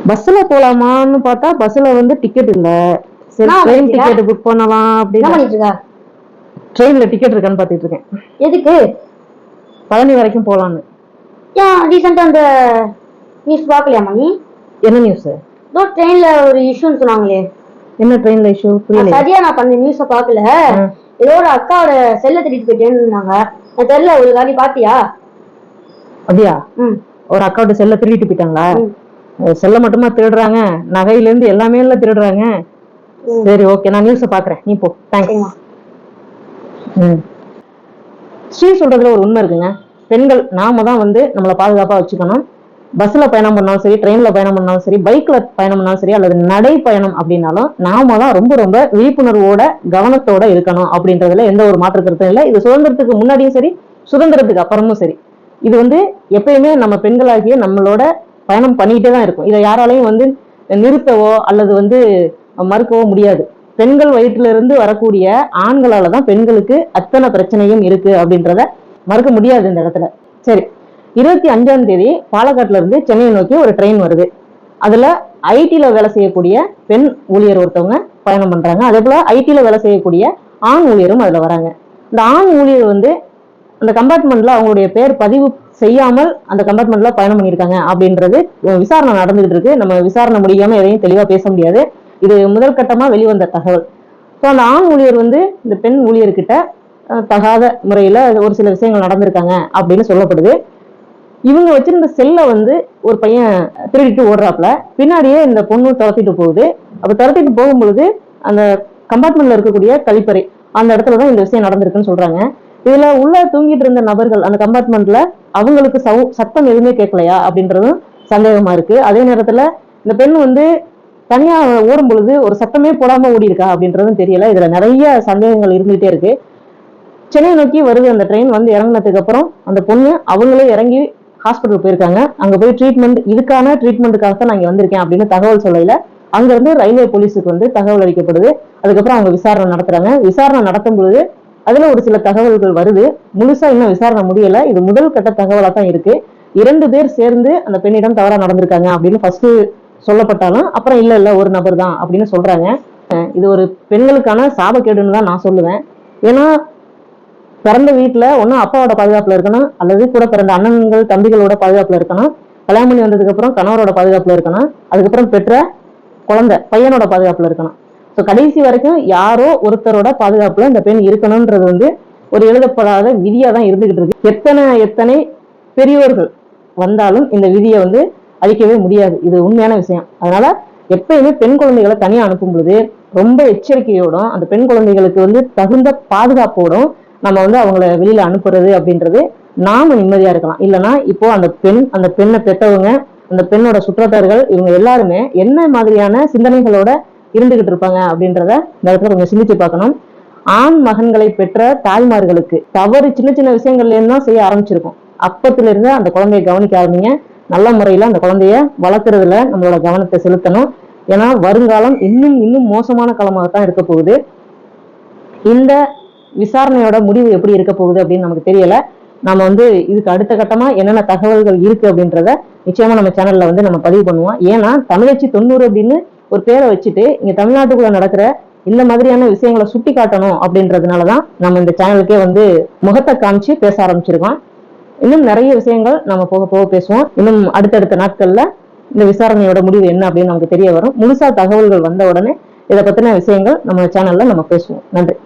பஸ்ல போலாமான்னு பார்த்தா பஸ்ல வந்து டிக்கெட் இல்ல. சரி ட்ரெயின் டிக்கெட் புக் பண்ணலாம் அப்படின்னு ட்ரெயின்ல டிக்கெட் இருக்கான்னு பாத்துட்டு இருக்கேன். எதுக்கு? பழனி வரைக்கும் போலான்னு. ஏன் ரீசெண்டா அந்த நியூஸ் பாக்கலையாமா நீ? என்ன நியூஸ்? ட்ரெயின்ல ஒரு இஷ்யூன்னு சொன்னாங்களே. என்ன ட்ரெயின்ல இஷ்யூ? புரியல. சரியா நான் பண்ண நியூஸ பாக்கல. ஏதோ ஒரு அக்காவோட செல்ல திருடிட்டு போயிட்டேன்னு இருந்தாங்க. நான் தெரியல, ஒரு காடி பாத்தியா? அப்படியா? ஒரு அக்காவோட செல்ல திருடிட்டு போயிட்டாங்களா? செல்ல மட்டுமா திருடுறாங்க, நகையில இருந்து எல்லாமே எல்லாம் திருடுறாங்க. சரி ஓகே, நான் நியூஸ பாக்குறேன், நீ போ. தேங்க்ஸ். ஸ்ரீ சொல்றதுல ஒரு உண்மை இருக்குங்க. பெண்கள் நாம தான் வந்து நம்மளை பாதுகாப்பா வச்சுக்கணும். பஸ்ல பயணம் பண்ணாலும் சரி, ட்ரெயின்ல பயணம் பண்ணாலும் சரி, பைக்ல பயணம் பண்ணாலும் சரி, அல்லது நடை பயணம் அப்படின்னாலும் நாம தான் ரொம்ப ரொம்ப விழிப்புணர்வோட கவனத்தோட இருக்கணும் அப்படின்றதுல எந்த ஒரு மாற்று கருத்தும் இல்லை. இது சுதந்திரத்துக்கு முன்னாடியும் சரி, சுதந்திரத்துக்கு அப்புறமும் சரி, இது வந்து எப்பயுமே நம்ம பெண்களாகிய நம்மளோட பயணம் பண்ணிட்டே தான் இருக்கும். இதை யாராலையும் வந்து நிறுத்தவோ அல்லது வந்து மறுக்கவோ முடியாது. பெண்கள் வயிற்றுல இருந்து வரக்கூடிய ஆண்களால தான் பெண்களுக்கு அத்தனை பிரச்சனையும் இருக்கு அப்படின்றத மறுக்க முடியாது இந்த இடத்துல. சரி, 25ஆம் தேதி பாலக்காட்டுல இருந்து சென்னையை நோக்கி ஒரு ட்ரெயின் வருது. அதுல ஐடில வேலை செய்யக்கூடிய பெண் ஊழியர் ஒருத்தவங்க பயணம் பண்றாங்க. அதே போல ஐடில வேலை செய்யக்கூடிய ஆண் ஊழியரும் அதுல வராங்க. இந்த ஆண் ஊழியர் வந்து அந்த கம்பார்ட்மெண்ட்ல அவங்களுடைய பேர் பதிவு செய்யாமல் அந்த கம்பார்ட்மெண்ட்ல பயணம் பண்ணியிருக்காங்க அப்படின்றது விசாரணை நடந்துகிட்டு இருக்கு. நம்ம விசாரணை முடியாம எதையும் தெளிவா பேச முடியாது. இது முதல் கட்டமா வெளிவந்த தகவல். ஸோ அந்த ஆண் ஊழியர் வந்து இந்த பெண் ஊழியர்கிட்ட தகாத முறையில ஒரு சில விஷயங்கள் நடந்திருக்காங்க அப்படின்னு சொல்லப்படுது. இவங்க வச்சிருந்த செல்ல வந்து ஒரு பையன் திருடிட்டு ஓடுறாப்புல, பின்னாடியே இந்த பொண்ணு துரத்திட்டு போகுது. அப்ப துரத்திட்டு போகும்பொழுது அந்த கம்பார்ட்மெண்ட்ல இருக்கக்கூடிய கழிப்பறை அந்த இடத்துலதான் இந்த விஷயம் நடந்திருக்குன்னு சொல்றாங்க. இதுல உள்ள தூங்கிட்டு இருந்த நபர்கள் அந்த கம்பார்ட்மெண்ட்ல அவங்களுக்கு சத்தம் எதுவுமே கேட்கலையா அப்படின்றதும் சந்தேகமா இருக்கு. அதே நேரத்துல இந்த பெண் வந்து தனியா ஓடும் பொழுது ஒரு சத்தமே போடாம ஓடி இருக்கா அப்படின்றதும் தெரியல. இதுல நிறைய சந்தேகங்கள் இருந்துகிட்டே இருக்கு. சென்னை நோக்கி வருது அந்த ட்ரெயின். வந்து இறங்கினதுக்கு அப்புறம் அந்த பொண்ணு அவங்களே இறங்கி ஹாஸ்பிட்டல் போயிருக்காங்க. அங்க போய் ட்ரீட்மெண்ட், இதுக்கான ட்ரீட்மெண்ட்டுக்காக தான் நான் இங்க வந்திருக்கேன் அப்படின்னு தகவல் சொல்லல. அங்க இருந்து ரயில்வே போலீஸுக்கு வந்து தகவல் அளிக்கப்படுது. அதுக்கப்புறம் அவங்க விசாரணை நடத்துறாங்க. விசாரணை நடத்தும் பொழுது அதுல ஒரு சில தகவல்கள் வருது. முழுசா இன்னும் விசாரணை முடியல. இது முதல் கட்ட தகவலா தான் இருக்கு. 2 பேர் சேர்ந்து அந்த பெண்ணிடம் தவறா நடந்திருக்காங்க அப்படின்னு ஃபர்ஸ்ட் சொல்லப்பட்டாலும் அப்புறம் இல்ல ஒரு நபர் தான் அப்படின்னு சொல்றாங்க. இது ஒரு பெண்களுக்கான சாபக்கேடுன்னு தான் நான் சொல்லுவேன். ஏன்னா பிறந்த வீட்டுல ஒன்னும் அப்பாவோட பாதுகாப்புல இருக்கணும், அல்லது கூட பிறந்த அண்ணன்கள் தம்பிகளோட பாதுகாப்புல இருக்கணும், கல்யாணம் பண்ணி வந்ததுக்கு அப்புறம் கணவரோட பாதுகாப்புல இருக்கணும், அதுக்கப்புறம் பெற்ற குழந்தை பையனோட பாதுகாப்புல இருக்கணும். ஸோ கடைசி வரைக்கும் யாரோ ஒருத்தரோட பாதுகாப்புல இந்த பெண் இருக்கணும்ன்றது வந்து ஒரு எழுதப்படாத விதியா தான் இருந்துகிட்டு இருக்கு. எத்தனை பெரியோர்கள் வந்தாலும் இந்த விதியை வந்து அழிக்கவே முடியாது. இது உண்மையான விஷயம். அதனால எப்பயுமே பெண் குழந்தைகளை தனியா அனுப்பும் பொழுது ரொம்ப எச்சரிக்கையோடும் அந்த பெண் குழந்தைகளுக்கு வந்து தகுந்த பாதுகாப்போடும் நம்ம வந்து அவங்கள வெளியில அனுப்புறது அப்படின்றது நாம நிம்மதியா இருக்கலாம். இல்லைன்னா இப்போ அந்த பெண்ணை பெற்றவங்க, அந்த பெண்ணோட சுற்றத்தார்கள், இவங்க எல்லாருமே என்ன மாதிரியான சிந்தனைகளோட இருந்துகிட்டு இருப்பாங்க அப்படின்றத இந்த இடத்துல கொஞ்சம் சிந்திச்சு பார்க்கணும். ஆண் மகன்களை பெற்ற தாய்மார்களுக்கு தவறு சின்ன சின்ன விஷயங்கள்ல இருந்து தான் செய்ய ஆரம்பிச்சிருக்கும். அப்பத்துல இருந்து அந்த குழந்தைய கவனிக்க ஆரம்பிங்க. நல்ல முறையில அந்த குழந்தைய வளர்க்கறதுல நம்மளோட கவனத்தை செலுத்தணும். ஏன்னா வருங்காலம் இன்னும் மோசமான காலமாகத்தான் இருக்க போகுது. இந்த விசாரணையோட முடிவு எப்படி இருக்க போகுது அப்படின்னு நமக்கு தெரியல. நம்ம வந்து இதுக்கு அடுத்த கட்டமா என்னென்ன தகவல்கள் இருக்கு அப்படின்றத நிச்சயமா நம்ம சேனல்ல வந்து நம்ம பதிவு பண்ணுவோம். ஏன்னா தமிழச்சி 90 அப்படின்னு ஒரு பேரை வச்சுட்டு இங்க தமிழ்நாட்டுக்குள்ள நடக்கிற இந்த மாதிரியான விஷயங்களை சுட்டி காட்டணும் அப்படின்றதுனாலதான் நம்ம இந்த சேனலுக்கே வந்து முகத்தை காமிச்சு பேச ஆரம்பிச்சிருக்கோம். இன்னும் நிறைய விஷயங்கள் நம்ம போக போக பேசுவோம். இன்னும் அடுத்தடுத்த நாட்கள்ல இந்த விசாரணையோட முடிவு என்ன அப்படின்னு நமக்கு தெரிய வரும். முழுசா தகவல்கள் வந்த உடனே இதை பத்தின விஷயங்கள் நம்ம சேனல்ல நம்ம பேசுவோம். நன்றி.